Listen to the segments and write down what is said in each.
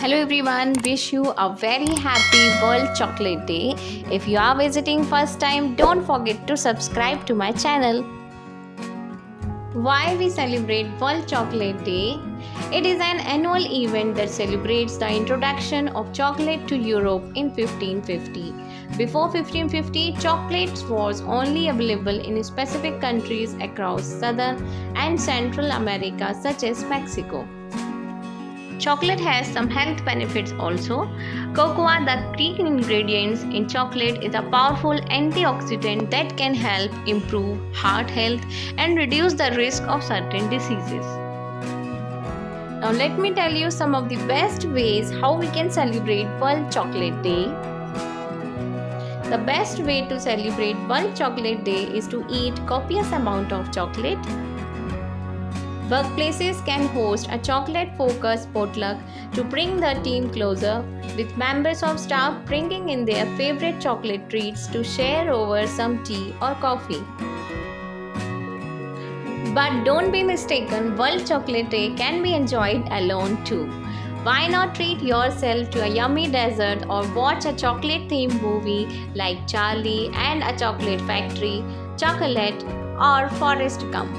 Hello everyone, wish you a very happy World Chocolate Day. If you are visiting first time, don't forget to subscribe to my channel. Why we celebrate World Chocolate Day? It is an annual event that celebrates the introduction of chocolate to Europe in 1550. Before 1550, chocolate was only available in specific countries across Southern and Central America such as Mexico. Chocolate has some health benefits also. Cocoa, the key ingredients in chocolate, is a powerful antioxidant that can help improve heart health and reduce the risk of certain diseases. Now let me tell you some of the best ways how we can celebrate World Chocolate Day. The best way to celebrate World Chocolate Day is to eat copious amount of chocolate. Workplaces can host a chocolate-focused potluck to bring the team closer, with members of staff bringing in their favorite chocolate treats to share over some tea or coffee. But don't be mistaken, World Chocolate Day can be enjoyed alone too. Why not treat yourself to a yummy dessert or watch a chocolate-themed movie like Charlie and a Chocolate Factory, Chocolate, or Forrest Gump?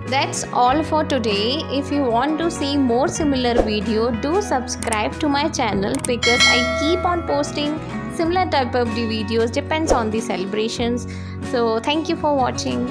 That's all for today. If you want to see more similar video, do subscribe to my channel because I keep on posting similar type of videos depends on the celebrations. So thank you for watching.